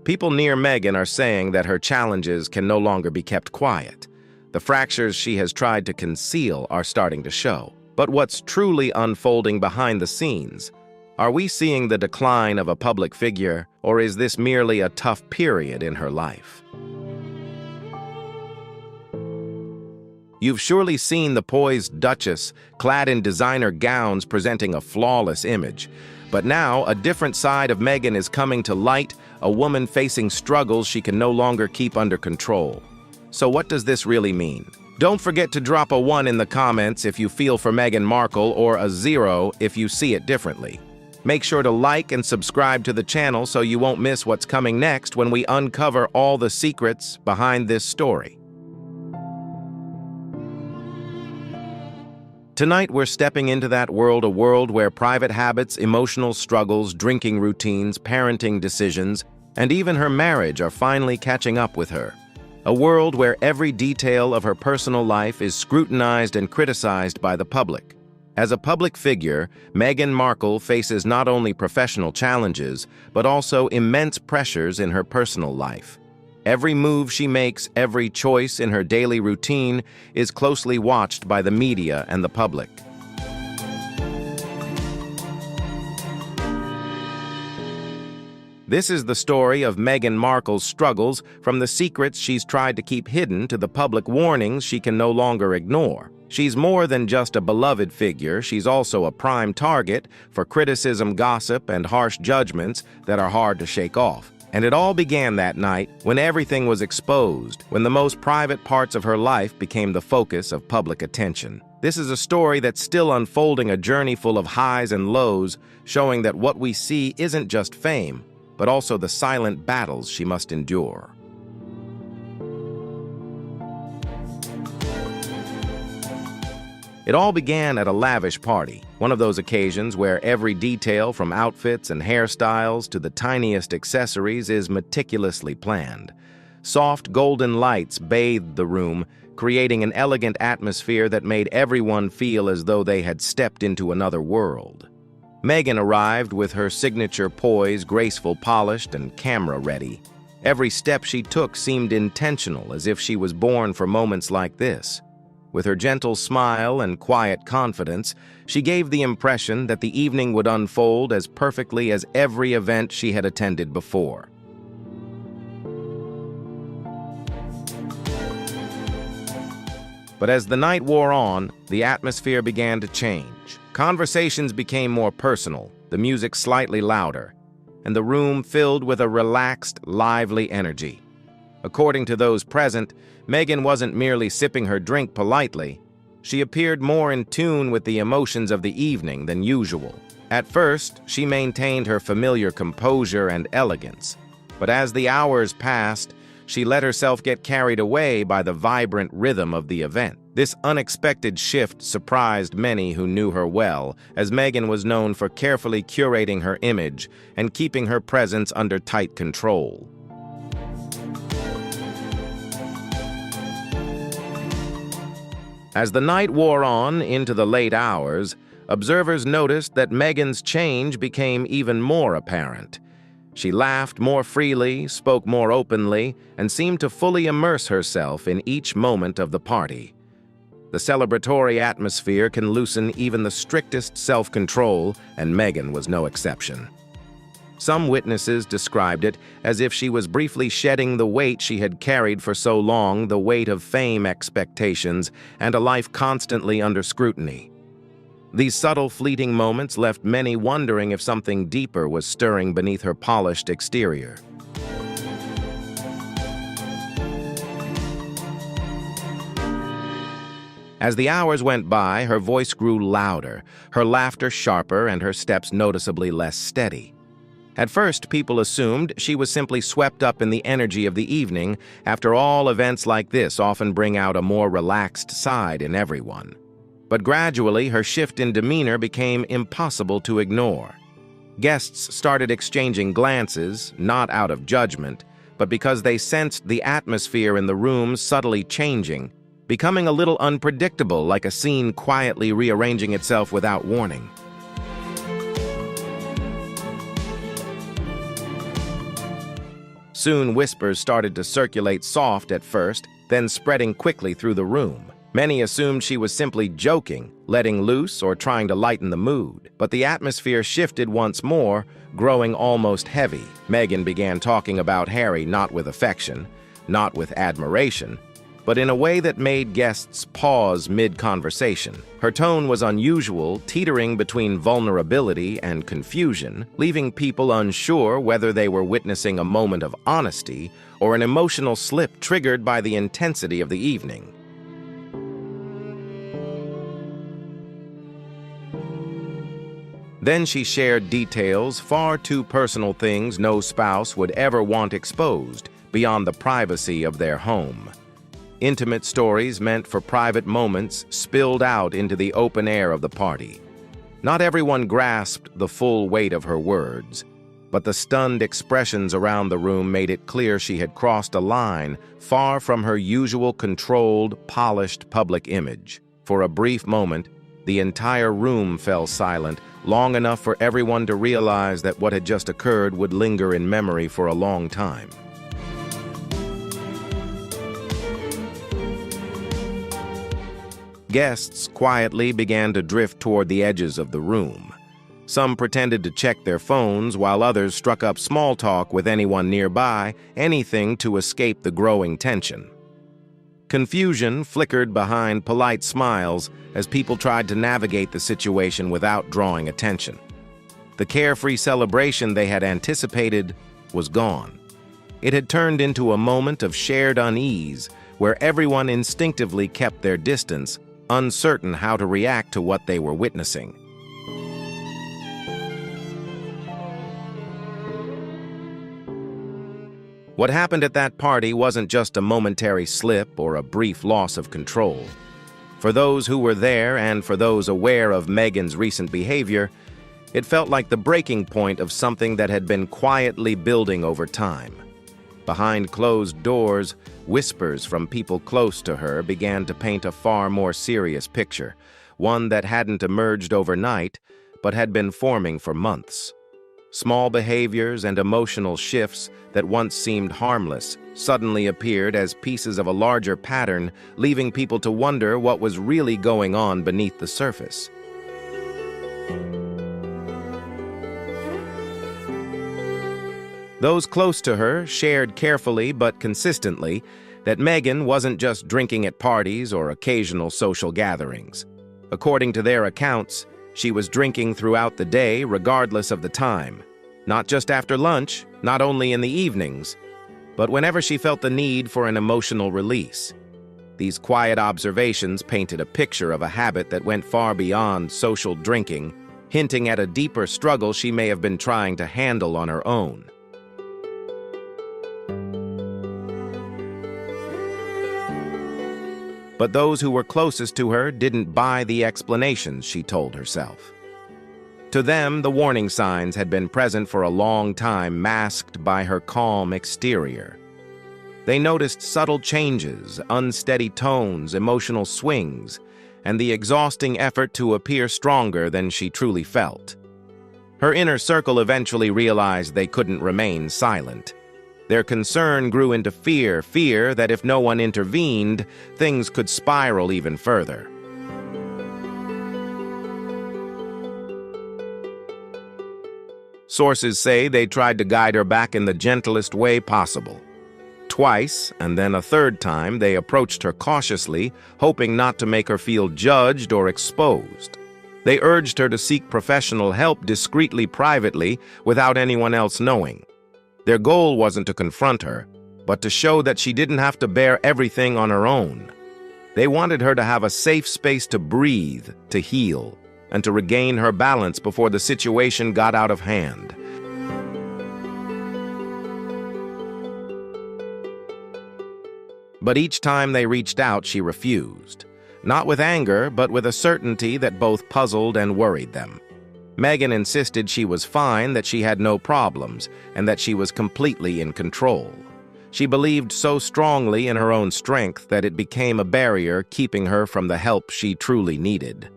People near Meghan are saying that her challenges can no longer be kept quiet. The fractures she has tried to conceal are starting to show. But what's truly unfolding behind the scenes? Are we seeing the decline of a public figure, or is this merely a tough period in her life? You've surely seen the poised Duchess, clad in designer gowns presenting a flawless image. But now, a different side of Meghan is coming to light, a woman facing struggles she can no longer keep under control. So what does this really mean? Don't forget to drop a 1 in the comments if you feel for Meghan Markle, or a 0 if you see it differently. Make sure to like and subscribe to the channel so you won't miss what's coming next when we uncover all the secrets behind this story. Tonight, we're stepping into that world, a world where private habits, emotional struggles, drinking routines, parenting decisions, and even her marriage are finally catching up with her. A world where every detail of her personal life is scrutinized and criticized by the public. As a public figure, Meghan Markle faces not only professional challenges, but also immense pressures in her personal life. Every move she makes, every choice in her daily routine is closely watched by the media and the public. This is the story of Meghan Markle's struggles, from the secrets she's tried to keep hidden to the public warnings she can no longer ignore. She's more than just a beloved figure, she's also a prime target for criticism, gossip, and harsh judgments that are hard to shake off. And it all began that night when everything was exposed, when the most private parts of her life became the focus of public attention. This is a story that's still unfolding, a journey full of highs and lows, showing that what we see isn't just fame, but also the silent battles she must endure. It all began at a lavish party, one of those occasions where every detail from outfits and hairstyles to the tiniest accessories is meticulously planned. Soft golden lights bathed the room, creating an elegant atmosphere that made everyone feel as though they had stepped into another world. Meghan arrived with her signature poise, graceful, polished, and camera-ready. Every step she took seemed intentional, as if she was born for moments like this. With her gentle smile and quiet confidence, she gave the impression that the evening would unfold as perfectly as every event she had attended before. But as the night wore on, the atmosphere began to change. Conversations became more personal, the music slightly louder, and the room filled with a relaxed, lively energy. According to those present, Meghan wasn't merely sipping her drink politely. She appeared more in tune with the emotions of the evening than usual. At first, she maintained her familiar composure and elegance. But as the hours passed, she let herself get carried away by the vibrant rhythm of the event. This unexpected shift surprised many who knew her well, as Meghan was known for carefully curating her image and keeping her presence under tight control. As the night wore on into the late hours, observers noticed that Meghan's change became even more apparent. She laughed more freely, spoke more openly, and seemed to fully immerse herself in each moment of the party. The celebratory atmosphere can loosen even the strictest self-control, and Meghan was no exception. Some witnesses described it as if she was briefly shedding the weight she had carried for so long, the weight of fame, expectations, and a life constantly under scrutiny. These subtle, fleeting moments left many wondering if something deeper was stirring beneath her polished exterior. As the hours went by, her voice grew louder, her laughter sharper, and her steps noticeably less steady. At first, people assumed she was simply swept up in the energy of the evening. After all, events like this often bring out a more relaxed side in everyone. But gradually, her shift in demeanor became impossible to ignore. Guests started exchanging glances, not out of judgment, but because they sensed the atmosphere in the room subtly changing, becoming a little unpredictable, like a scene quietly rearranging itself without warning. Soon whispers started to circulate, soft at first, then spreading quickly through the room. Many assumed she was simply joking, letting loose, or trying to lighten the mood. But the atmosphere shifted once more, growing almost heavy. Meghan began talking about Harry not with affection, not with admiration, but in a way that made guests pause mid-conversation. Her tone was unusual, teetering between vulnerability and confusion, leaving people unsure whether they were witnessing a moment of honesty or an emotional slip triggered by the intensity of the evening. Then she shared details, far too personal things no spouse would ever want exposed beyond the privacy of their home. Intimate stories meant for private moments spilled out into the open air of the party. Not everyone grasped the full weight of her words, but the stunned expressions around the room made it clear she had crossed a line far from her usual controlled, polished public image. For a brief moment, the entire room fell silent, long enough for everyone to realize that what had just occurred would linger in memory for a long time. Guests quietly began to drift toward the edges of the room. Some pretended to check their phones, while others struck up small talk with anyone nearby, anything to escape the growing tension. Confusion flickered behind polite smiles as people tried to navigate the situation without drawing attention. The carefree celebration they had anticipated was gone. It had turned into a moment of shared unease where everyone instinctively kept their distance, uncertain how to react to what they were witnessing. What happened at that party wasn't just a momentary slip or a brief loss of control. For those who were there and for those aware of Meghan's recent behavior, it felt like the breaking point of something that had been quietly building over time. Behind closed doors, whispers from people close to her began to paint a far more serious picture, one that hadn't emerged overnight, but had been forming for months. Small behaviors and emotional shifts that once seemed harmless suddenly appeared as pieces of a larger pattern, leaving people to wonder what was really going on beneath the surface. Those close to her shared carefully but consistently that Meghan wasn't just drinking at parties or occasional social gatherings. According to their accounts, she was drinking throughout the day regardless of the time, not just after lunch, not only in the evenings, but whenever she felt the need for an emotional release. These quiet observations painted a picture of a habit that went far beyond social drinking, hinting at a deeper struggle she may have been trying to handle on her own. But those who were closest to her didn't buy the explanations, she told herself. To them, the warning signs had been present for a long time, masked by her calm exterior. They noticed subtle changes, unsteady tones, emotional swings, and the exhausting effort to appear stronger than she truly felt. Her inner circle eventually realized they couldn't remain silent. Their concern grew into fear that if no one intervened, things could spiral even further. Sources say they tried to guide her back in the gentlest way possible. Twice, and then a third time, they approached her cautiously, hoping not to make her feel judged or exposed. They urged her to seek professional help discreetly, privately, without anyone else knowing. Their goal wasn't to confront her, but to show that she didn't have to bear everything on her own. They wanted her to have a safe space to breathe, to heal, and to regain her balance before the situation got out of hand. But each time they reached out, she refused. Not with anger, but with a certainty that both puzzled and worried them. Meghan insisted she was fine, that she had no problems, and that she was completely in control. She believed so strongly in her own strength that it became a barrier keeping her from the help she truly needed.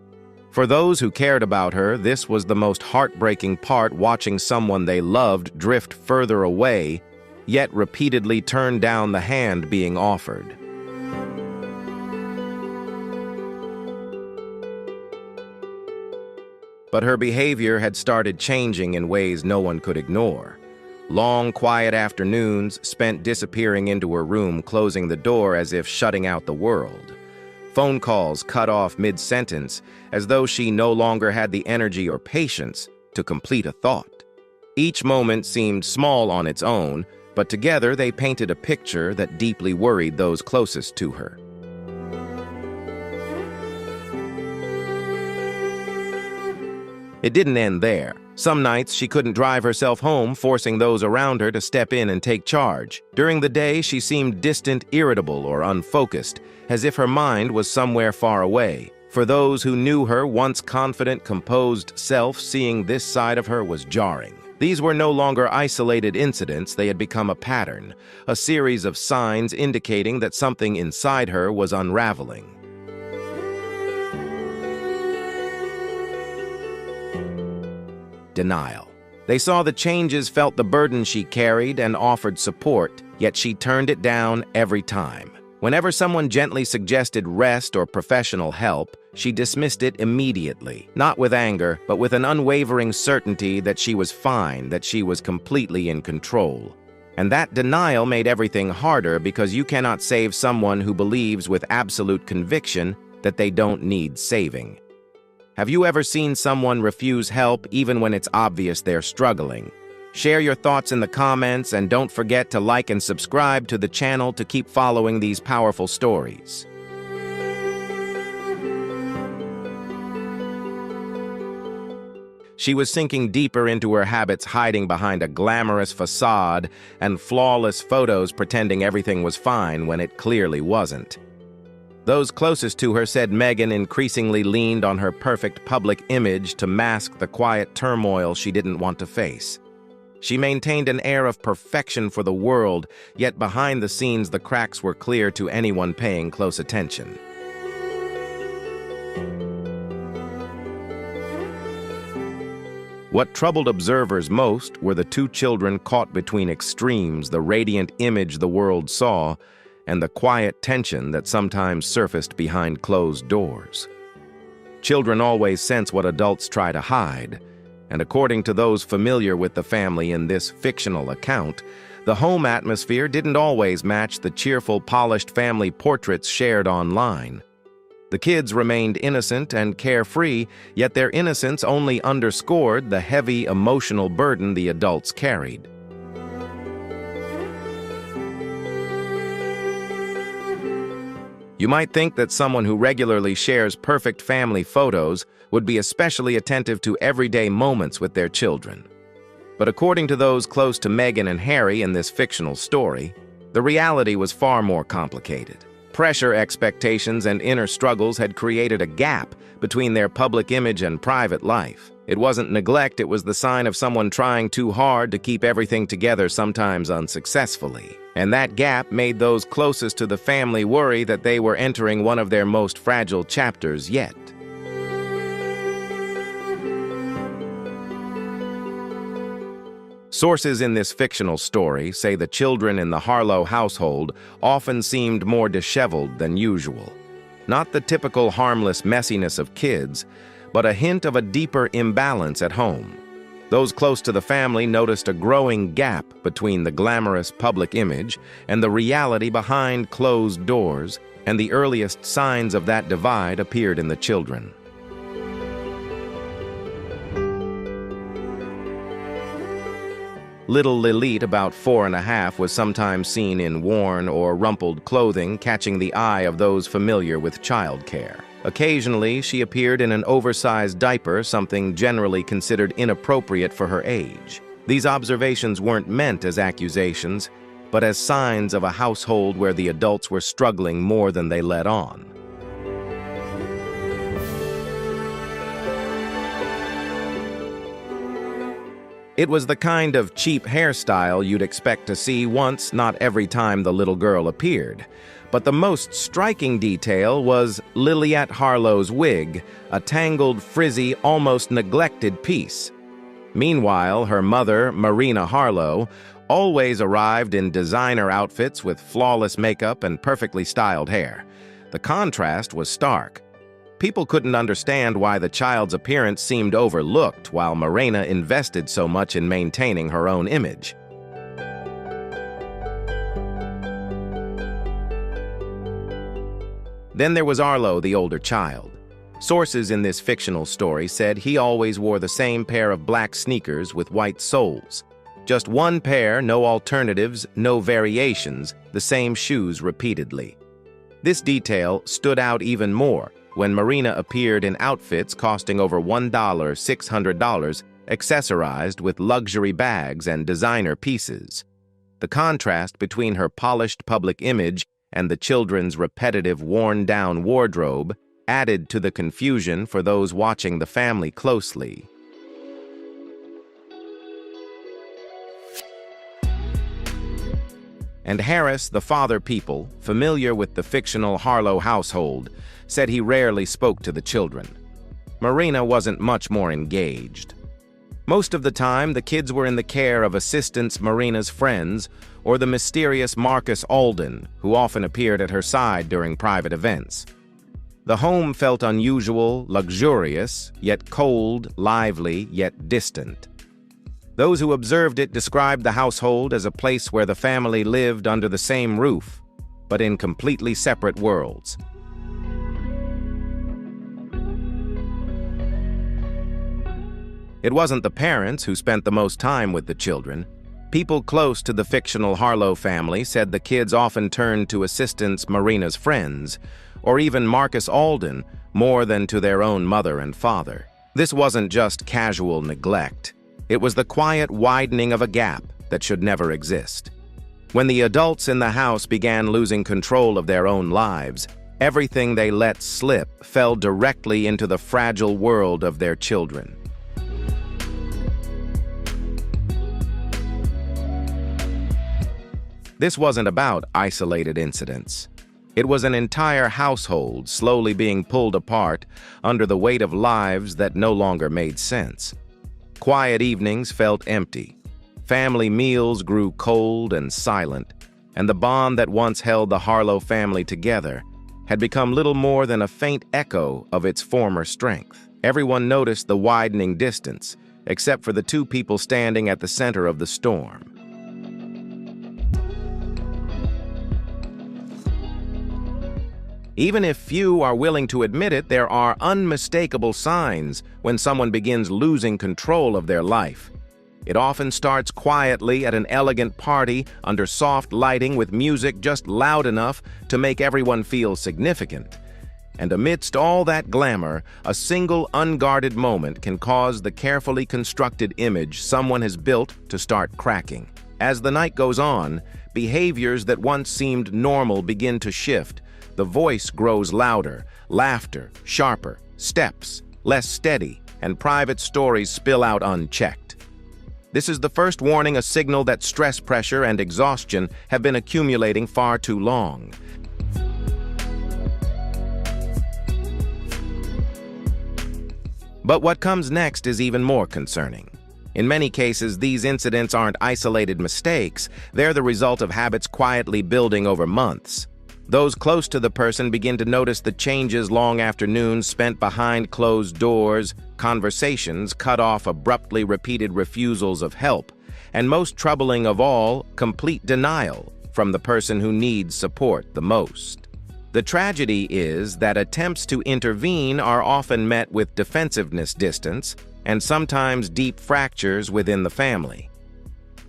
For those who cared about her, this was the most heartbreaking part, watching someone they loved drift further away yet repeatedly turned down the hand being offered. But her behavior had started changing in ways no one could ignore. Long, quiet afternoons spent disappearing into her room, closing the door as if shutting out the world. Phone calls cut off mid-sentence, as though she no longer had the energy or patience to complete a thought. Each moment seemed small on its own, but together they painted a picture that deeply worried those closest to her. It didn't end there. Some nights she couldn't drive herself home, forcing those around her to step in and take charge. During the day, she seemed distant, irritable, or unfocused, as if her mind was somewhere far away. For those who knew her once confident, composed self, seeing this side of her was jarring. These were no longer isolated incidents, they had become a pattern, a series of signs indicating that something inside her was unraveling. Denial. They saw the changes, felt the burden she carried, and offered support, yet she turned it down every time. Whenever someone gently suggested rest or professional help, she dismissed it immediately, not with anger, but with an unwavering certainty that she was fine, that she was completely in control. And that denial made everything harder, because you cannot save someone who believes with absolute conviction that they don't need saving. Have you ever seen someone refuse help even when it's obvious they're struggling? Share your thoughts in the comments, and don't forget to like and subscribe to the channel to keep following these powerful stories. She was sinking deeper into her habits, hiding behind a glamorous facade and flawless photos, pretending everything was fine when it clearly wasn't. Those closest to her said Meghan increasingly leaned on her perfect public image to mask the quiet turmoil she didn't want to face. She maintained an air of perfection for the world, yet behind the scenes the cracks were clear to anyone paying close attention. What troubled observers most were the two children caught between extremes, the radiant image the world saw, and the quiet tension that sometimes surfaced behind closed doors. Children always sense what adults try to hide, and according to those familiar with the family in this fictional account, the home atmosphere didn't always match the cheerful, polished family portraits shared online. The kids remained innocent and carefree, yet their innocence only underscored the heavy emotional burden the adults carried. You might think that someone who regularly shares perfect family photos would be especially attentive to everyday moments with their children. But according to those close to Meghan and Harry in this fictional story, the reality was far more complicated. Pressure, expectations, and inner struggles had created a gap between their public image and private life. It wasn't neglect, it was the sign of someone trying too hard to keep everything together, sometimes unsuccessfully. And that gap made those closest to the family worry that they were entering one of their most fragile chapters yet. Sources in this fictional story say the children in the Harlow household often seemed more disheveled than usual. Not the typical harmless messiness of kids, but a hint of a deeper imbalance at home. Those close to the family noticed a growing gap between the glamorous public image and the reality behind closed doors, and the earliest signs of that divide appeared in the children. Little Lilith, about 4.5, was sometimes seen in worn or rumpled clothing, catching the eye of those familiar with childcare. Occasionally, she appeared in an oversized diaper, something generally considered inappropriate for her age. These observations weren't meant as accusations, but as signs of a household where the adults were struggling more than they let on. It was the kind of cheap hairstyle you'd expect to see once, not every time the little girl appeared. But the most striking detail was Liliette Harlow's wig, a tangled, frizzy, almost neglected piece. Meanwhile, her mother, Marina Harlow, always arrived in designer outfits with flawless makeup and perfectly styled hair. The contrast was stark. People couldn't understand why the child's appearance seemed overlooked while Marina invested so much in maintaining her own image. Then there was Arlo, the older child. Sources in this fictional story said he always wore the same pair of black sneakers with white soles. Just one pair, no alternatives, no variations, the same shoes repeatedly. This detail stood out even more when Marina appeared in outfits costing over $600, accessorized with luxury bags and designer pieces. The contrast between her polished public image and the children's repetitive, worn-down wardrobe added to the confusion for those watching the family closely. And Harris, the father people, familiar with the fictional Harlow household, said he rarely spoke to the children. Marina wasn't much more engaged. Most of the time, the kids were in the care of assistants Marina's friends or the mysterious Marcus Alden, who often appeared at her side during private events. The home felt unusual, luxurious, yet cold, lively, yet distant. Those who observed it described the household as a place where the family lived under the same roof, but in completely separate worlds. It wasn't the parents who spent the most time with the children. People close to the fictional Harlow family said the kids often turned to assistants Marina's friends, or even Marcus Alden, more than to their own mother and father. This wasn't just casual neglect. It was the quiet widening of a gap that should never exist. When the adults in the house began losing control of their own lives, everything they let slip fell directly into the fragile world of their children. This wasn't about isolated incidents. It was an entire household slowly being pulled apart under the weight of lives that no longer made sense. Quiet evenings felt empty. Family meals grew cold and silent, and the bond that once held the Harlow family together had become little more than a faint echo of its former strength. Everyone noticed the widening distance, except for the two people standing at the center of the storm. Even if few are willing to admit it, there are unmistakable signs when someone begins losing control of their life. It often starts quietly at an elegant party under soft lighting with music just loud enough to make everyone feel significant. And amidst all that glamour, a single unguarded moment can cause the carefully constructed image someone has built to start cracking. As the night goes on, behaviors that once seemed normal begin to shift. The voice grows louder, laughter sharper, steps less steady, and private stories spill out unchecked. This is the first warning, a signal that stress, pressure, and exhaustion have been accumulating far too long. But what comes next is even more concerning. In many cases, these incidents aren't isolated mistakes. They're the result of habits quietly building over months. Those close to the person begin to notice the changes: long afternoons spent behind closed doors, conversations cut off abruptly, repeated refusals of help, and most troubling of all, complete denial from the person who needs support the most. The tragedy is that attempts to intervene are often met with defensiveness, distance, and sometimes deep fractures within the family.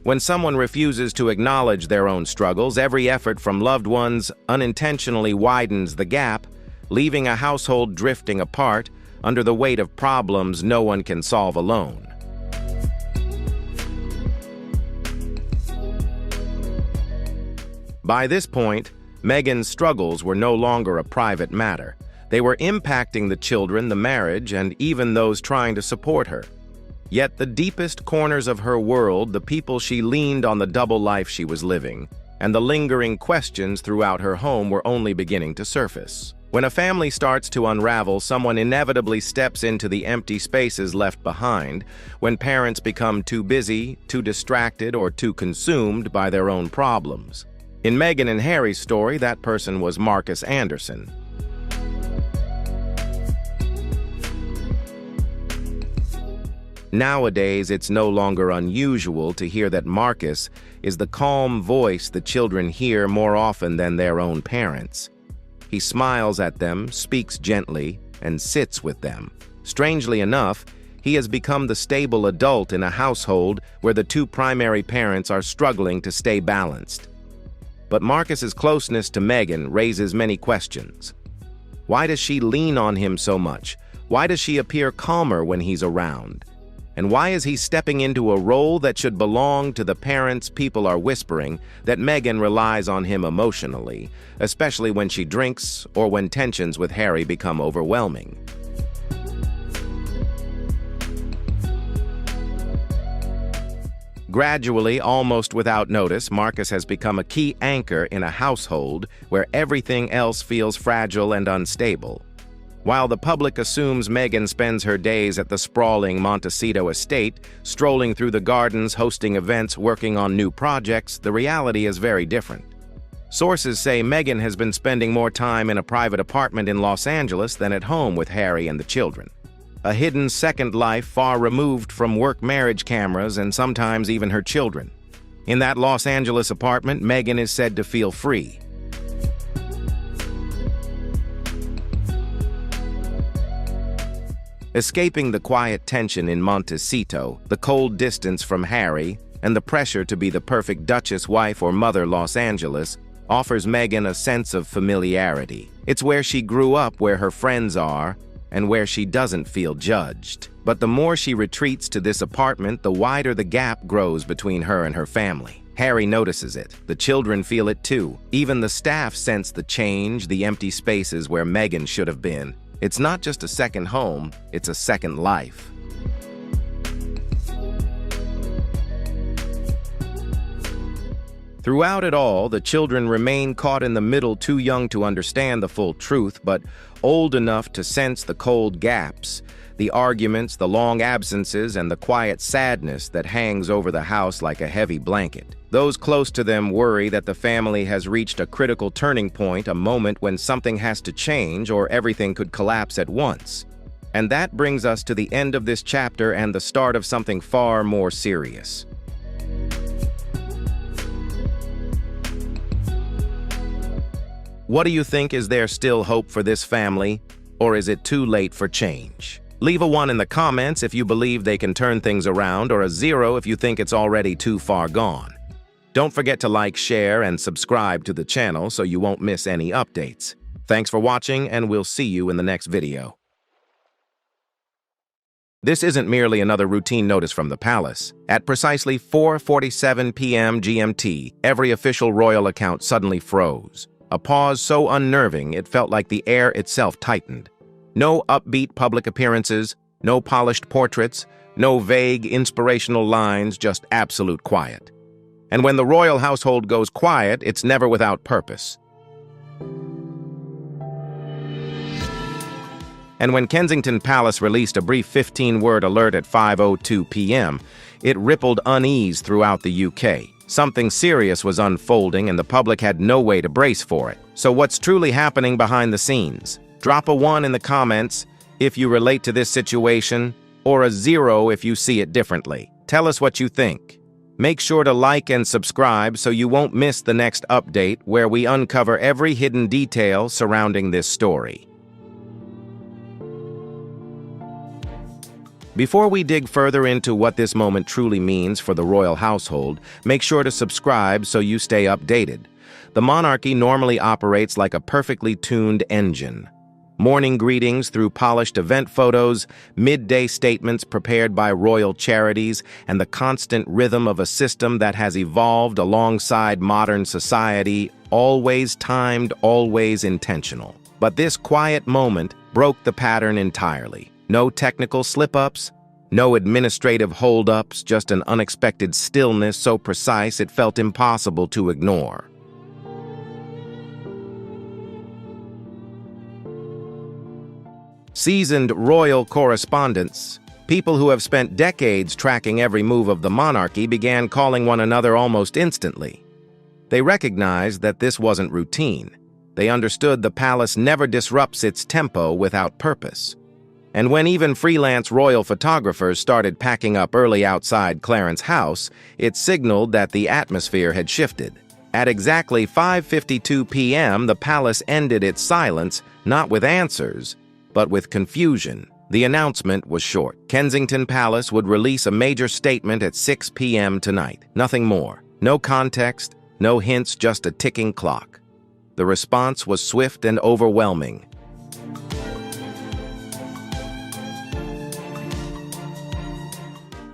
When someone refuses to acknowledge their own struggles, every effort from loved ones unintentionally widens the gap, leaving a household drifting apart under the weight of problems no one can solve alone. By this point, Meghan's struggles were no longer a private matter. They were impacting the children, the marriage, and even those trying to support her. Yet the deepest corners of her world, the people she leaned on, the double life she was living, and the lingering questions throughout her home were only beginning to surface. When a family starts to unravel, someone inevitably steps into the empty spaces left behind when parents become too busy, too distracted, or too consumed by their own problems. In Meghan and Harry's story, that person was Marcus Anderson. Nowadays, it's no longer unusual to hear that Marcus is the calm voice the children hear more often than their own parents. He smiles at them, speaks gently, and sits with them. Strangely enough, he has become the stable adult in a household where the two primary parents are struggling to stay balanced. But Marcus's closeness to Meghan raises many questions. Why does she lean on him so much? Why does she appear calmer when he's around? And why is he stepping into a role that should belong to the parents people are whispering that Meghan relies on him emotionally, especially when she drinks or when tensions with Harry become overwhelming? Gradually, almost without notice, Marcus has become a key anchor in a household where everything else feels fragile and unstable. While the public assumes Meghan spends her days at the sprawling Montecito estate, strolling through the gardens, hosting events, working on new projects, the reality is very different. Sources say Meghan has been spending more time in a private apartment in Los Angeles than at home with Harry and the children. A hidden second life far removed from work-marriage cameras and sometimes even her children. In that Los Angeles apartment, Meghan is said to feel free. Escaping the quiet tension in Montecito, the cold distance from Harry, and the pressure to be the perfect Duchess wife or mother Los Angeles offers Meghan a sense of familiarity. It's where she grew up, where her friends are, and where she doesn't feel judged. But the more she retreats to this apartment, the wider the gap grows between her and her family. Harry notices it. The children feel it too. Even the staff sense the change, the empty spaces where Meghan should have been. It's not just a second home, it's a second life. Throughout it all, the children remain caught in the middle, too young to understand the full truth, but old enough to sense the cold gaps, the arguments, the long absences, and the quiet sadness that hangs over the house like a heavy blanket. Those close to them worry that the family has reached a critical turning point, a moment when something has to change or everything could collapse at once. And that brings us to the end of this chapter and the start of something far more serious. What do you think? Is there still hope for this family, or is it too late for change? Leave a 1 in the comments if you believe they can turn things around, or a 0 if you think it's already too far gone. Don't forget to like, share, and subscribe to the channel so you won't miss any updates. Thanks for watching, and we'll see you in the next video. This isn't merely another routine notice from the palace. At precisely 4:47 p.m. GMT, every official royal account suddenly froze. A pause so unnerving it felt like the air itself tightened. No upbeat public appearances, no polished portraits, no vague inspirational lines, just absolute quiet. And when the royal household goes quiet, it's never without purpose. And when Kensington Palace released a brief 15-word alert at 5:02 p.m., it rippled unease throughout the UK. Something serious was unfolding and the public had no way to brace for it. So what's truly happening behind the scenes? Drop a 1 in the comments if you relate to this situation, or a 0 if you see it differently. Tell us what you think. Make sure to like and subscribe so you won't miss the next update where we uncover every hidden detail surrounding this story. Before we dig further into what this moment truly means for the royal household, make sure to subscribe so you stay updated. The monarchy normally operates like a perfectly tuned engine. Morning greetings through polished event photos, midday statements prepared by royal charities, and the constant rhythm of a system that has evolved alongside modern society, always timed, always intentional. But this quiet moment broke the pattern entirely. No technical slip-ups, no administrative hold-ups, just an unexpected stillness so precise it felt impossible to ignore. Seasoned royal correspondents, people who have spent decades tracking every move of the monarchy, began calling one another almost instantly. They recognized that this wasn't routine. They understood the palace never disrupts its tempo without purpose. And when even freelance royal photographers started packing up early outside Clarence's house, it signaled that the atmosphere had shifted. At exactly 5:52 p.m., the palace ended its silence, not with answers, but with confusion. The announcement was short. Kensington Palace would release a major statement at 6 p.m. tonight. Nothing more. No context, no hints, just a ticking clock. The response was swift and overwhelming.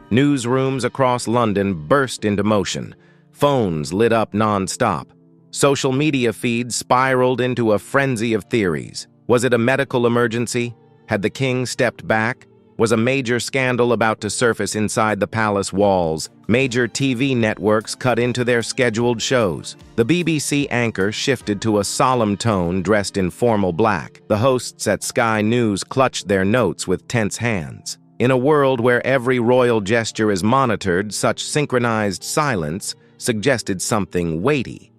Newsrooms across London burst into motion. Phones lit up non-stop. Social media feeds spiraled into a frenzy of theories. Was it a medical emergency? Had the king stepped back? Was a major scandal about to surface inside the palace walls? Major TV networks cut into their scheduled shows. The BBC anchor shifted to a solemn tone dressed in formal black. The hosts at Sky News clutched their notes with tense hands. In a world where every royal gesture is monitored, such synchronized silence suggested something weighty.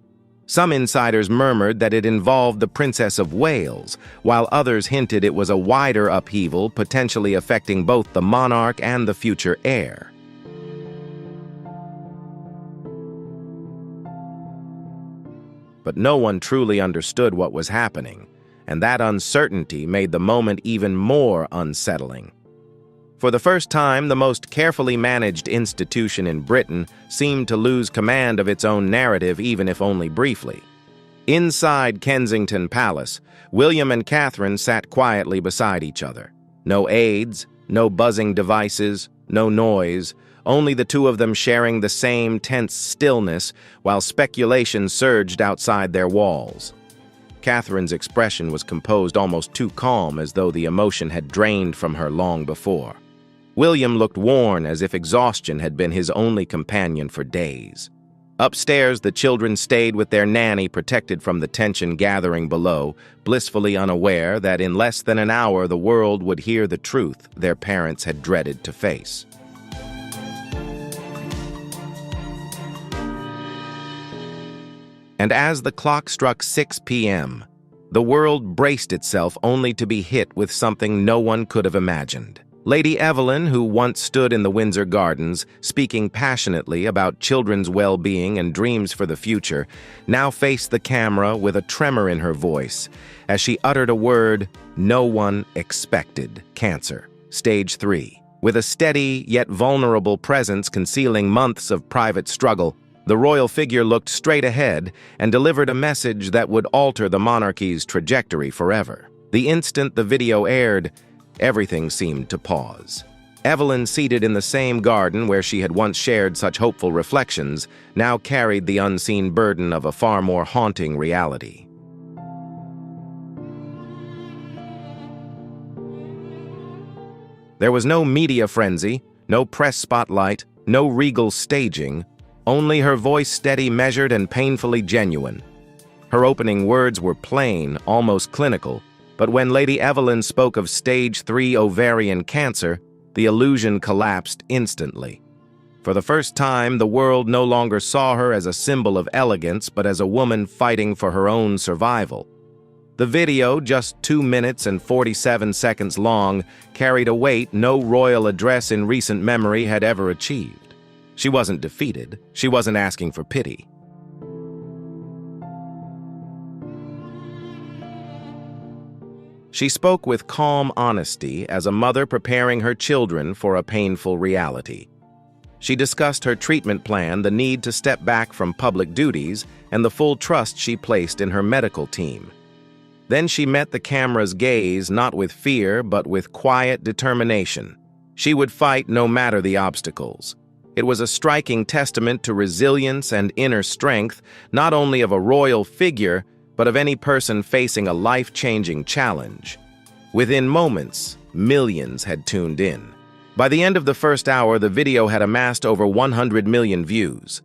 Some insiders murmured that it involved the Princess of Wales, while others hinted it was a wider upheaval, potentially affecting both the monarch and the future heir. But no one truly understood what was happening, and that uncertainty made the moment even more unsettling. For the first time, the most carefully managed institution in Britain seemed to lose command of its own narrative, even if only briefly. Inside Kensington Palace, William and Catherine sat quietly beside each other. No aides, no buzzing devices, no noise, only the two of them sharing the same tense stillness while speculation surged outside their walls. Catherine's expression was composed, almost too calm, as though the emotion had drained from her long before. William looked worn, as if exhaustion had been his only companion for days. Upstairs, the children stayed with their nanny, protected from the tension gathering below, blissfully unaware that in less than an hour the world would hear the truth their parents had dreaded to face. And as the clock struck 6 p.m., the world braced itself only to be hit with something no one could have imagined. Lady Evelyn, who once stood in the Windsor Gardens, speaking passionately about children's well-being and dreams for the future, now faced the camera with a tremor in her voice as she uttered a word no one expected: cancer, stage 3. With a steady yet vulnerable presence concealing months of private struggle, the royal figure looked straight ahead and delivered a message that would alter the monarchy's trajectory forever. The instant the video aired, everything seemed to pause. Evelyn, seated in the same garden where she had once shared such hopeful reflections, now carried the unseen burden of a far more haunting reality. There was no media frenzy, no press spotlight, no regal staging, only her voice steady, measured, and painfully genuine. Her opening words were plain, almost clinical, but when Lady Evelyn spoke of stage 3 ovarian cancer, the illusion collapsed instantly. For the first time, the world no longer saw her as a symbol of elegance, but as a woman fighting for her own survival. The video, just 2 minutes and 47 seconds long, carried a weight no royal address in recent memory had ever achieved. She wasn't defeated. She wasn't asking for pity. She spoke with calm honesty as a mother preparing her children for a painful reality. She discussed her treatment plan, the need to step back from public duties, and the full trust she placed in her medical team. Then she met the camera's gaze, not with fear, but with quiet determination. She would fight no matter the obstacles. It was a striking testament to resilience and inner strength, not only of a royal figure, but of any person facing a life-changing challenge. Within moments, millions had tuned in. By the end of the first hour, the video had amassed over 100 million views.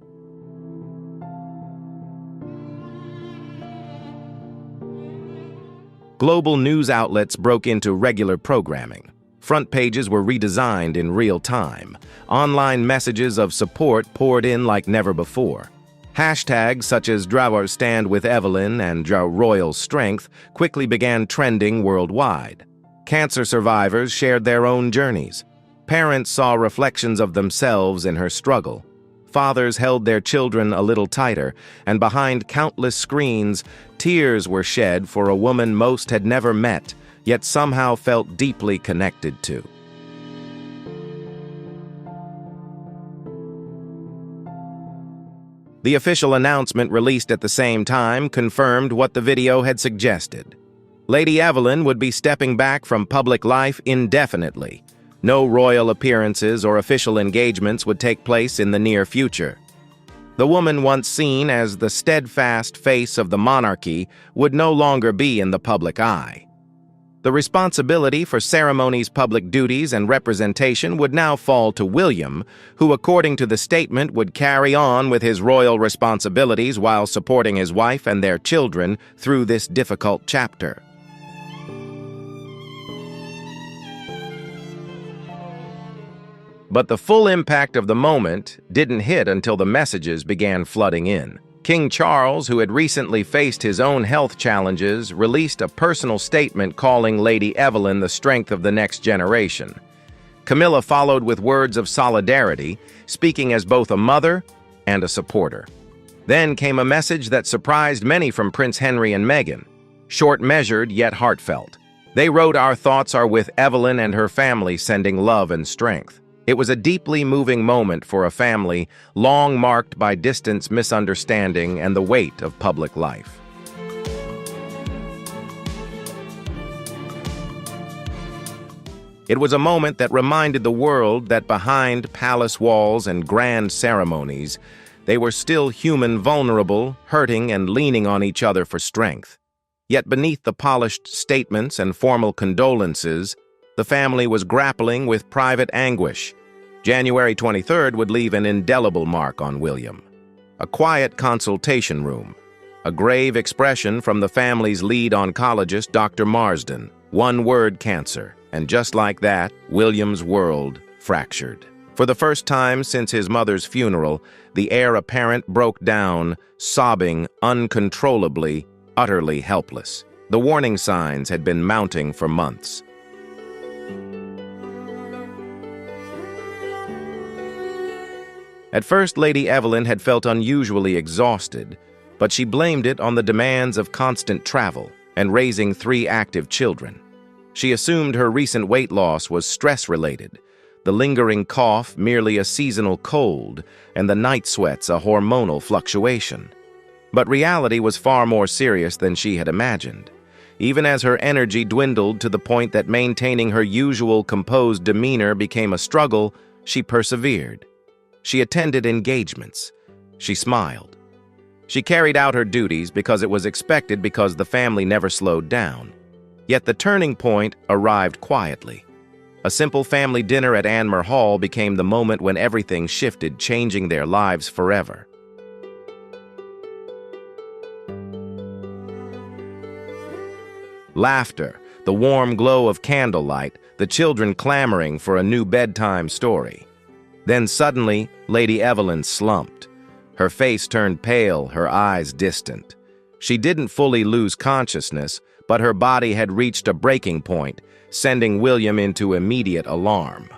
Global news outlets broke into regular programming. Front pages were redesigned in real time. Online messages of support poured in like never before. Hashtags such as Drawar Stand with Evelyn and Dra Royal Strength quickly began trending worldwide. Cancer survivors shared their own journeys. Parents saw reflections of themselves in her struggle. Fathers held their children a little tighter, and behind countless screens, tears were shed for a woman most had never met, yet somehow felt deeply connected to. The official announcement released at the same time confirmed what the video had suggested. Lady Evelyn would be stepping back from public life indefinitely. No royal appearances or official engagements would take place in the near future. The woman once seen as the steadfast face of the monarchy would no longer be in the public eye. The responsibility for ceremonies, public duties, and representation would now fall to William, who, according to the statement, would carry on with his royal responsibilities while supporting his wife and their children through this difficult chapter. But the full impact of the moment didn't hit until the messages began flooding in. King Charles, who had recently faced his own health challenges, released a personal statement calling Lady Evelyn the strength of the next generation. Camilla followed with words of solidarity, speaking as both a mother and a supporter. Then came a message that surprised many from Prince Henry and Meghan, short-measured yet heartfelt. They wrote, "Our thoughts are with Evelyn and her family, sending love and strength." It was a deeply moving moment for a family long marked by distance, misunderstanding, and the weight of public life. It was a moment that reminded the world that behind palace walls and grand ceremonies, they were still human, vulnerable, hurting, and leaning on each other for strength. Yet beneath the polished statements and formal condolences, the family was grappling with private anguish. January 23rd would leave an indelible mark on William. A quiet consultation room, a grave expression from the family's lead oncologist, Dr. Marsden. One word: cancer. And just like that, William's world fractured. For the first time since his mother's funeral, the heir apparent broke down, sobbing uncontrollably, utterly helpless. The warning signs had been mounting for months. At first, Lady Evelyn had felt unusually exhausted, but she blamed it on the demands of constant travel and raising 3 active children. She assumed her recent weight loss was stress-related, the lingering cough merely a seasonal cold, and the night sweats a hormonal fluctuation. But reality was far more serious than she had imagined. Even as her energy dwindled to the point that maintaining her usual composed demeanor became a struggle, she persevered. She attended engagements. She smiled. She carried out her duties because it was expected, because the family never slowed down. Yet the turning point arrived quietly. A simple family dinner at Anmer Hall became the moment when everything shifted, changing their lives forever. Laughter, the warm glow of candlelight, the children clamoring for a new bedtime story. Then suddenly, Lady Evelyn slumped. Her face turned pale, her eyes distant. She didn't fully lose consciousness, but her body had reached a breaking point, sending William into immediate alarm.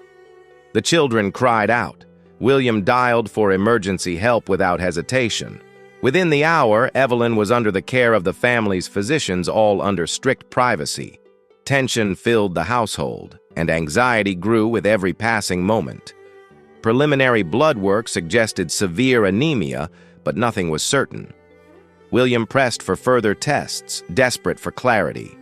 The children cried out. William dialed for emergency help without hesitation. Within the hour, Evelyn was under the care of the family's physicians, all under strict privacy. Tension filled the household, and anxiety grew with every passing moment. Preliminary blood work suggested severe anemia, but nothing was certain. William pressed for further tests, desperate for clarity.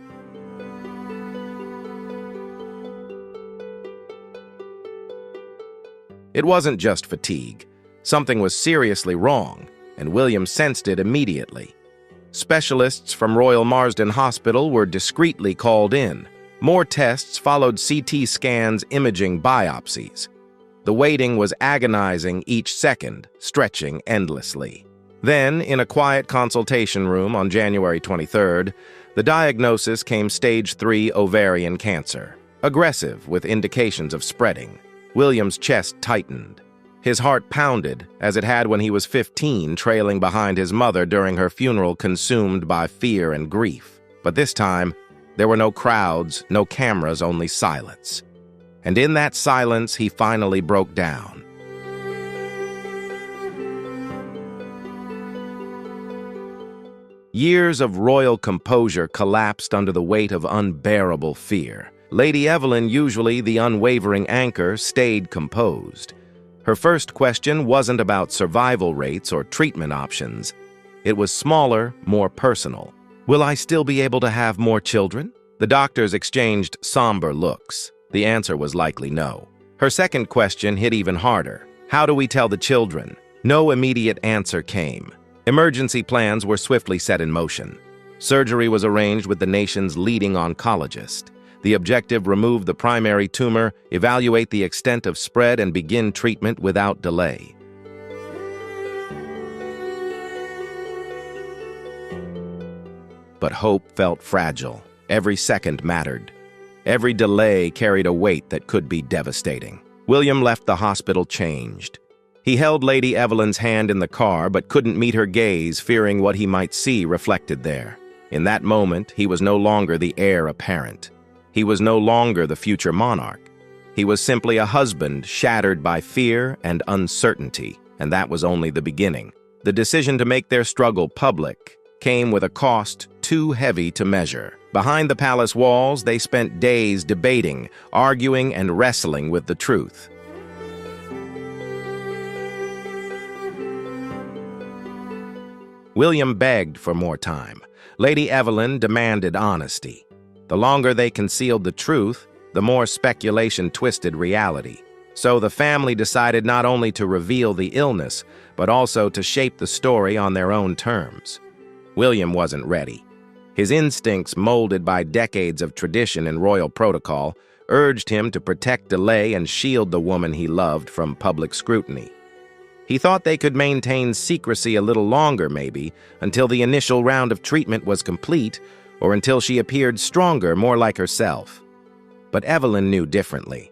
It wasn't just fatigue. Something was seriously wrong, and William sensed it immediately. Specialists from Royal Marsden Hospital were discreetly called in. More tests followed: CT scans, imaging, biopsies. The waiting was agonizing, each second stretching endlessly. Then, in a quiet consultation room on January 23rd, the diagnosis came stage 3 ovarian cancer, aggressive with indications of spreading. William's chest tightened. His heart pounded, as it had when he was 15, trailing behind his mother during her funeral, consumed by fear and grief. But this time, there were no crowds, no cameras, only silence. And in that silence, he finally broke down. Years of royal composure collapsed under the weight of unbearable fear. Lady Evelyn, usually the unwavering anchor, stayed composed. Her first question wasn't about survival rates or treatment options. It was smaller, more personal. Will I still be able to have more children? The doctors exchanged somber looks. The answer was likely no. Her second question hit even harder. How do we tell the children? No immediate answer came. Emergency plans were swiftly set in motion. Surgery was arranged with the nation's leading oncologist. The objective: remove the primary tumor, evaluate the extent of spread, and begin treatment without delay. But hope felt fragile. Every second mattered. Every delay carried a weight that could be devastating. William left the hospital changed. He held Lady Evelyn's hand in the car but couldn't meet her gaze, fearing what he might see reflected there. In that moment, he was no longer the heir apparent. He was no longer the future monarch. He was simply a husband shattered by fear and uncertainty, and that was only the beginning. The decision to make their struggle public came with a cost too heavy to measure. Behind the palace walls, they spent days debating, arguing, and wrestling with the truth. William begged for more time. Lady Evelyn demanded honesty. The longer they concealed the truth, the more speculation twisted reality. So the family decided not only to reveal the illness, but also to shape the story on their own terms. William wasn't ready. His instincts, molded by decades of tradition and royal protocol, urged him to protect, delay, and shield the woman he loved from public scrutiny. He thought they could maintain secrecy a little longer, maybe, until the initial round of treatment was complete, or until she appeared stronger, more like herself. But Evelyn knew differently.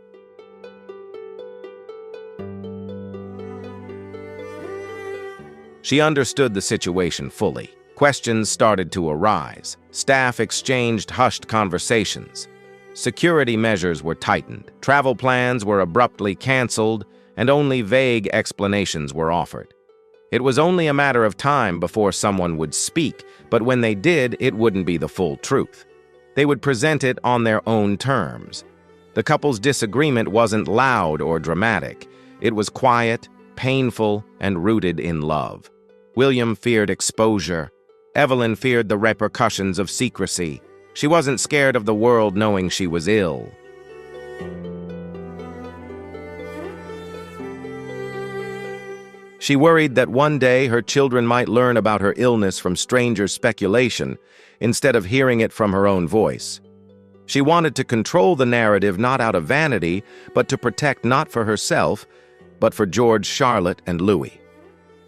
She understood the situation fully. Questions started to arise. Staff exchanged hushed conversations. Security measures were tightened. Travel plans were abruptly canceled, and only vague explanations were offered. It was only a matter of time before someone would speak, but when they did, it wouldn't be the full truth. They would present it on their own terms. The couple's disagreement wasn't loud or dramatic. It was quiet, painful, and rooted in love. William feared exposure. Evelyn feared the repercussions of secrecy. She wasn't scared of the world knowing she was ill. She worried that one day her children might learn about her illness from strangers' speculation instead of hearing it from her own voice. She wanted to control the narrative not out of vanity, but to protect not for herself, but for George, Charlotte, and Louis.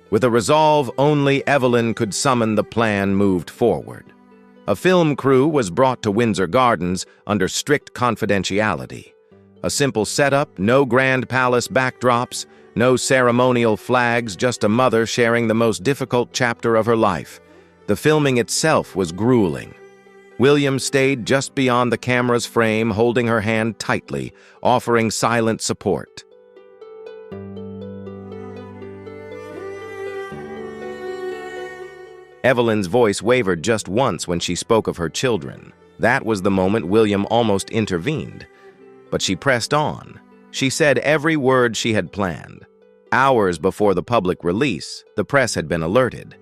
With a resolve only Evelyn could summon, the plan moved forward. A film crew was brought to Windsor Gardens under strict confidentiality. A simple setup, no grand palace backdrops, no ceremonial flags, just a mother sharing the most difficult chapter of her life. The filming itself was grueling. William stayed just beyond the camera's frame, holding her hand tightly, offering silent support. Evelyn's voice wavered just once when she spoke of her children. That was the moment William almost intervened. But she pressed on. She said every word she had planned. Hours before the public release, the press had been alerted.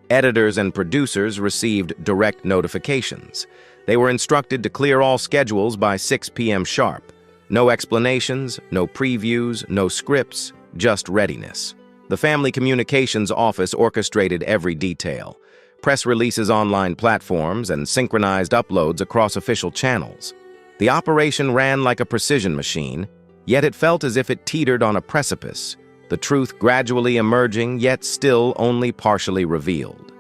Editors and producers received direct notifications. They were instructed to clear all schedules by 6 p.m. sharp. No explanations, no previews, no scripts, just readiness. The family communications office orchestrated every detail. Press releases, online platforms, and synchronized uploads across official channels. The operation ran like a precision machine, yet it felt as if it teetered on a precipice. the truth gradually emerging, yet still only partially revealed.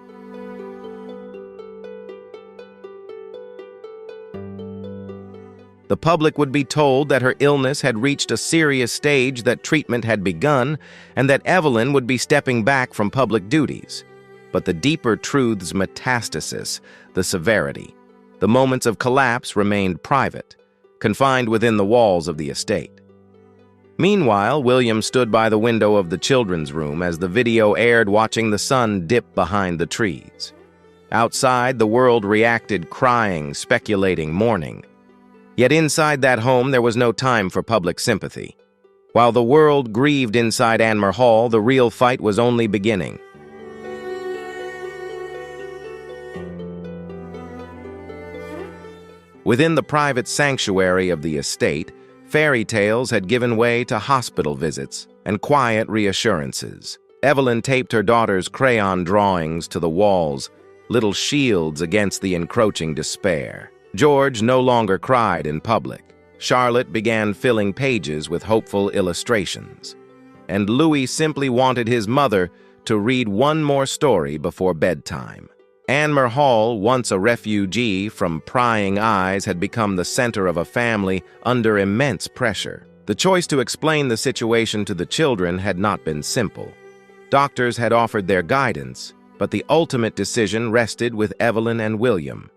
The public would be told that her illness had reached a serious stage, that treatment had begun, and that Evelyn would be stepping back from public duties. But the deeper truth's metastasis, the severity, the moments of collapse remained private, confined within the walls of the estate. Meanwhile, William stood by the window of the children's room as the video aired, watching the sun dip behind the trees. Outside, the world reacted, crying, speculating, mourning. Yet inside that home, there was no time for public sympathy. While the world grieved inside Anmer Hall, the real fight was only beginning. Within the private sanctuary of the estate, fairy tales had given way to hospital visits and quiet reassurances. Evelyn taped her daughter's crayon drawings to the walls, little shields against the encroaching despair. George no longer cried in public. Charlotte began filling pages with hopeful illustrations. And Louis simply wanted his mother to read one more story before bedtime. Anmer Hall, once a refugee from prying eyes, had become the center of a family under immense pressure. The choice to explain the situation to the children had not been simple. Doctors had offered their guidance, but the ultimate decision rested with Evelyn and William.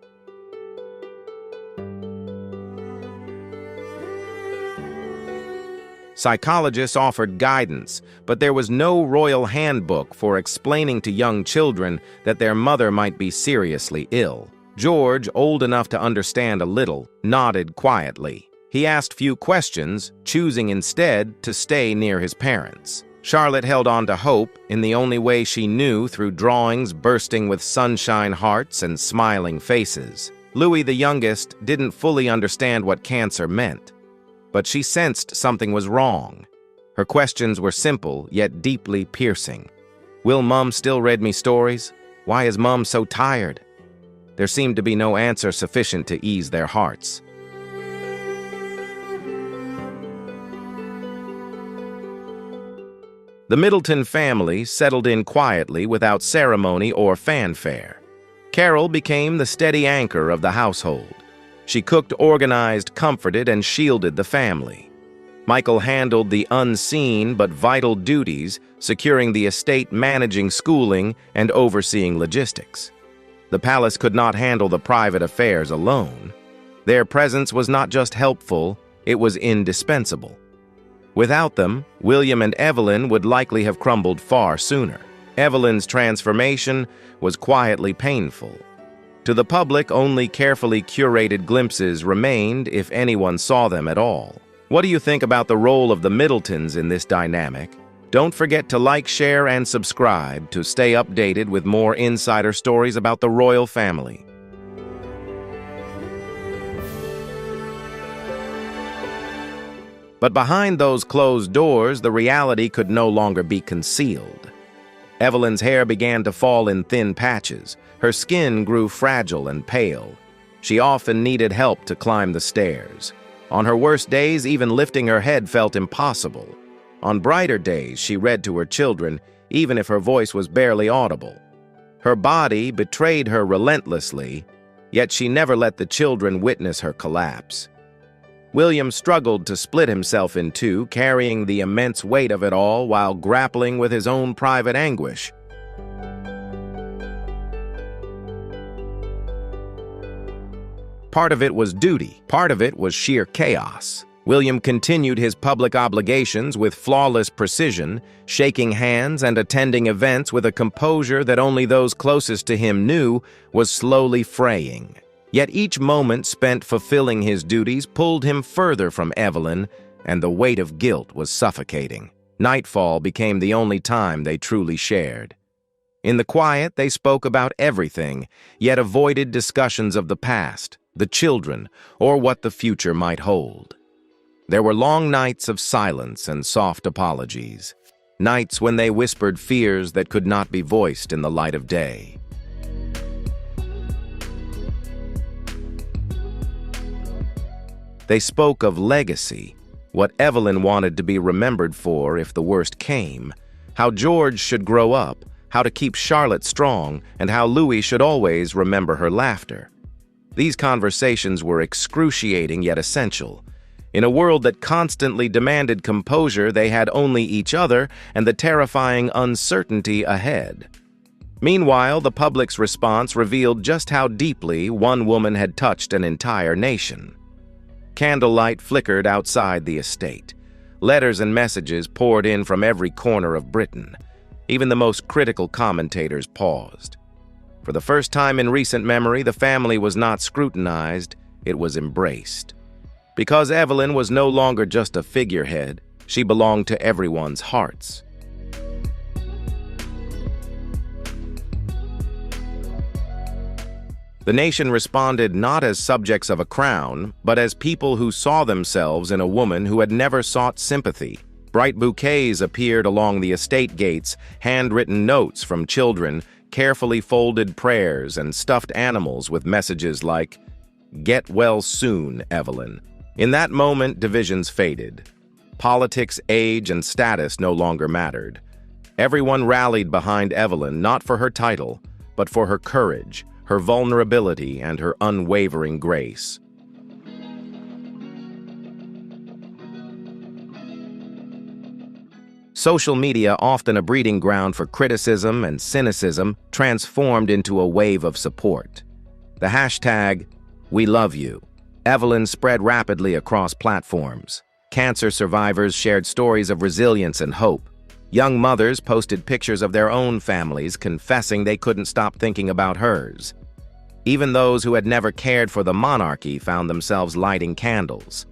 Psychologists offered guidance, but there was no royal handbook for explaining to young children that their mother might be seriously ill. George, old enough to understand a little, nodded quietly. He asked few questions, choosing instead to stay near his parents. Charlotte held on to hope in the only way she knew, through drawings bursting with sunshine hearts and smiling faces. Louis, the youngest, didn't fully understand what cancer meant, but she sensed something was wrong. Her questions were simple, yet deeply piercing. Will Mum still read me stories? Why is Mum so tired? There seemed to be no answer sufficient to ease their hearts. The Middleton family settled in quietly without ceremony or fanfare. Carol became the steady anchor of the household. She cooked, organized, comforted, and shielded the family. Michael handled the unseen but vital duties, securing the estate, managing schooling, and overseeing logistics. The palace could not handle the private affairs alone. Their presence was not just helpful, it was indispensable. Without them, William and Evelyn would likely have crumbled far sooner. Evelyn's transformation was quietly painful. To the public, only carefully curated glimpses remained, if anyone saw them at all. What do you think about the role of the Middletons in this dynamic? Don't forget to like, share, and subscribe to stay updated with more insider stories about the royal family. But behind those closed doors, the reality could no longer be concealed. Evelyn's hair began to fall in thin patches. Her skin grew fragile and pale. She often needed help to climb the stairs. On her worst days, even lifting her head felt impossible. On brighter days, she read to her children, even if her voice was barely audible. Her body betrayed her relentlessly, yet she never let the children witness her collapse. William struggled to split himself in two, carrying the immense weight of it all while grappling with his own private anguish. Part of it was duty, part of it was sheer chaos. William continued his public obligations with flawless precision, shaking hands and attending events with a composure that only those closest to him knew was slowly fraying. Yet each moment spent fulfilling his duties pulled him further from Evelyn, and the weight of guilt was suffocating. Nightfall became the only time they truly shared. In the quiet, they spoke about everything, yet avoided discussions of the past, the children, or what the future might hold. There were long nights of silence and soft apologies, nights when they whispered fears that could not be voiced in the light of day. They spoke of legacy, what Evelyn wanted to be remembered for if the worst came, how George should grow up, how to keep Charlotte strong, and how Louis should always remember her laughter. These conversations were excruciating yet essential. In a world that constantly demanded composure, they had only each other and the terrifying uncertainty ahead. Meanwhile, the public's response revealed just how deeply one woman had touched an entire nation. Candlelight flickered outside the estate. Letters and messages poured in from every corner of Britain. Even the most critical commentators paused. For the first time in recent memory, the family was not scrutinized, it was embraced. Because Evelyn was no longer just a figurehead, she belonged to everyone's hearts. The nation responded not as subjects of a crown, but as people who saw themselves in a woman who had never sought sympathy. Bright bouquets appeared along the estate gates, handwritten notes from children, carefully folded prayers, and stuffed animals with messages like, "Get well soon, Evelyn." In that moment, divisions faded. Politics, age, and status no longer mattered. Everyone rallied behind Evelyn not for her title, but for her courage, her vulnerability, and her unwavering grace. Social media, often a breeding ground for criticism and cynicism, transformed into a wave of support. The hashtag, "We love you," Evelyn spread rapidly across platforms. Cancer survivors shared stories of resilience and hope. Young mothers posted pictures of their own families, confessing they couldn't stop thinking about hers. Even those who had never cared for the monarchy found themselves lighting candles.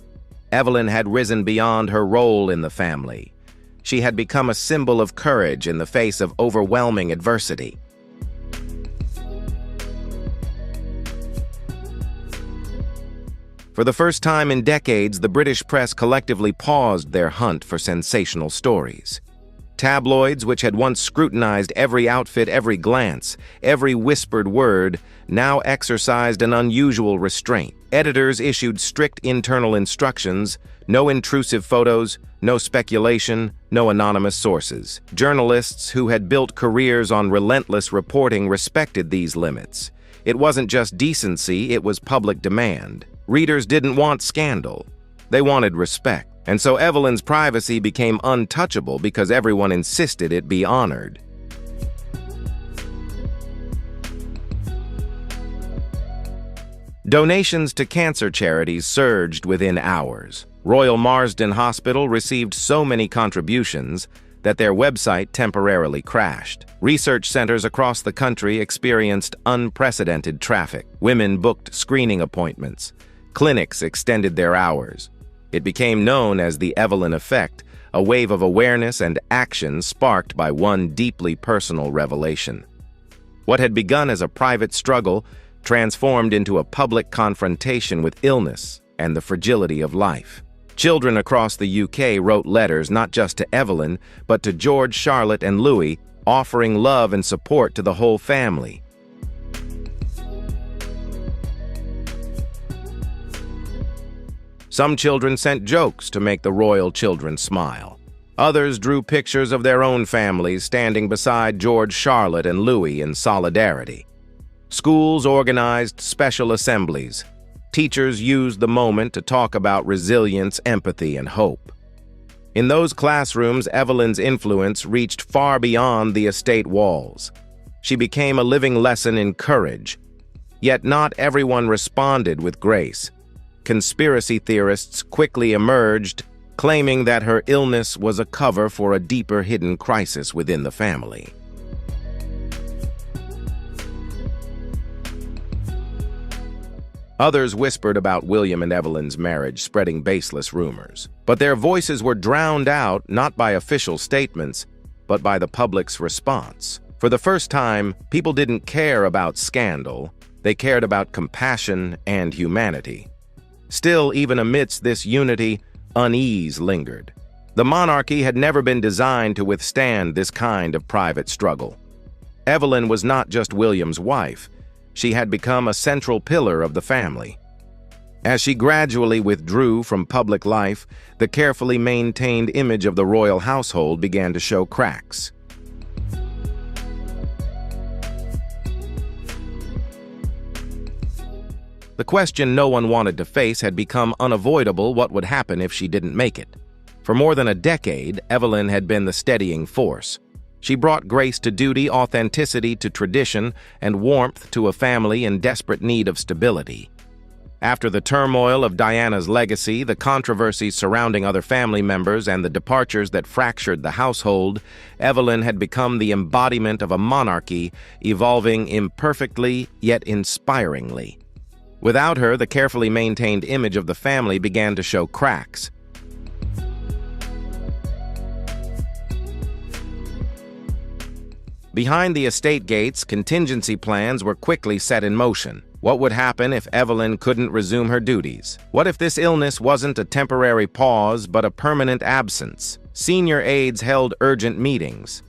Evelyn had risen beyond her role in the family. She had become a symbol of courage in the face of overwhelming adversity. For the first time in decades, the British press collectively paused their hunt for sensational stories. Tabloids, which had once scrutinized every outfit, every glance, every whispered word, now exercised an unusual restraint. Editors issued strict internal instructions: no intrusive photos, no speculation, no anonymous sources. Journalists who had built careers on relentless reporting respected these limits. It wasn't just decency, it was public demand. Readers didn't want scandal. They wanted respect. And so Evelyn's privacy became untouchable because everyone insisted it be honored. Donations to cancer charities surged within hours. Royal Marsden Hospital received so many contributions that their website temporarily crashed. Research centers across the country experienced unprecedented traffic. Women booked screening appointments. Clinics extended their hours. It became known as the Evelyn Effect, a wave of awareness and action sparked by one deeply personal revelation. What had begun as a private struggle transformed into a public confrontation with illness and the fragility of life. Children across the UK wrote letters not just to Evelyn, but to George, Charlotte, and Louis, offering love and support to the whole family. Some children sent jokes to make the royal children smile. Others drew pictures of their own families standing beside George, Charlotte, and Louis in solidarity. Schools organized special assemblies. Teachers used the moment to talk about resilience, empathy, and hope. In those classrooms, Evelyn's influence reached far beyond the estate walls. She became a living lesson in courage. Yet not everyone responded with grace. Conspiracy theorists quickly emerged, claiming that her illness was a cover for a deeper hidden crisis within the family. Others whispered about William and Evelyn's marriage, spreading baseless rumors. But their voices were drowned out not by official statements, but by the public's response. For the first time, people didn't care about scandal. They cared about compassion and humanity. Still, even amidst this unity, unease lingered. The monarchy had never been designed to withstand this kind of private struggle. Evelyn was not just William's wife. She had become a central pillar of the family. As she gradually withdrew from public life, the carefully maintained image of the royal household began to show cracks. The question no one wanted to face had become unavoidable: what would happen if she didn't make it? For more than a decade, Evelyn had been the steadying force. She brought grace to duty, authenticity to tradition, and warmth to a family in desperate need of stability. After the turmoil of Diana's legacy, the controversies surrounding other family members, and the departures that fractured the household, Evelyn had become the embodiment of a monarchy, evolving imperfectly yet inspiringly. Without her, the carefully maintained image of the family began to show cracks. Behind the estate gates, contingency plans were quickly set in motion. What would happen if Evelyn couldn't resume her duties? What if this illness wasn't a temporary pause, but a permanent absence? Senior aides held urgent meetings.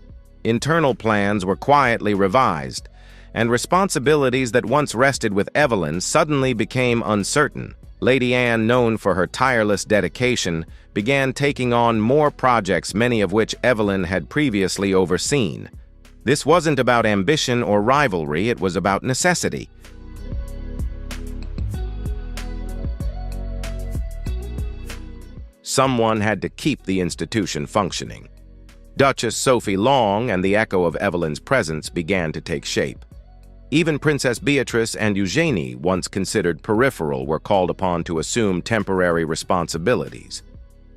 Internal plans were quietly revised, and responsibilities that once rested with Evelyn suddenly became uncertain. Lady Anne, known for her tireless dedication, began taking on more projects, many of which Evelyn had previously overseen. This wasn't about ambition or rivalry, it was about necessity. Someone had to keep the institution functioning. Duchess Sophie Long and the echo of Evelyn's presence began to take shape. Even Princess Beatrice and Eugenie, once considered peripheral, were called upon to assume temporary responsibilities.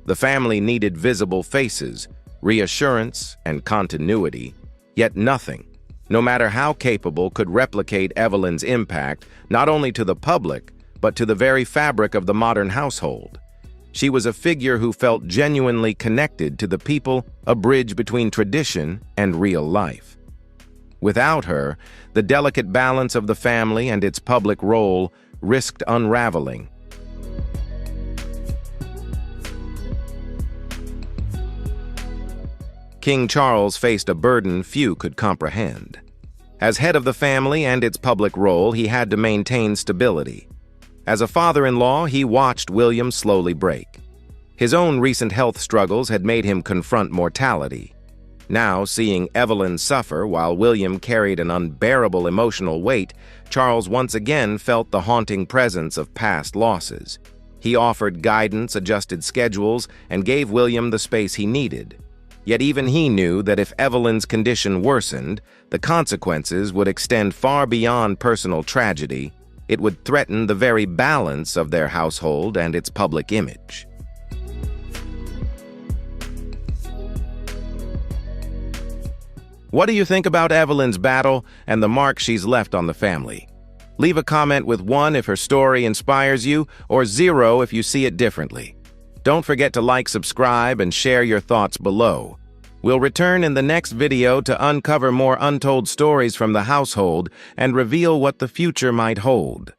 The family needed visible faces, reassurance, and continuity, yet nothing, no matter how capable, could replicate Evelyn's impact, not only to the public, but to the very fabric of the modern household. She was a figure who felt genuinely connected to the people, a bridge between tradition and real life. Without her, the delicate balance of the family and its public role risked unraveling. King Charles faced a burden few could comprehend. As head of the family and its public role, he had to maintain stability. As a father-in-law, he watched William slowly break. His own recent health struggles had made him confront mortality. Now, seeing Evelyn suffer while William carried an unbearable emotional weight, Charles once again felt the haunting presence of past losses. He offered guidance, adjusted schedules, and gave William the space he needed. Yet even he knew that if Evelyn's condition worsened, the consequences would extend far beyond personal tragedy. It would threaten the very balance of their household and its public image. What do you think about Evelyn's battle and the mark she's left on the family? Leave a comment with 1 if her story inspires you, or 0 if you see it differently. Don't forget to like, subscribe, and share your thoughts below. We'll return in the next video to uncover more untold stories from the household and reveal what the future might hold.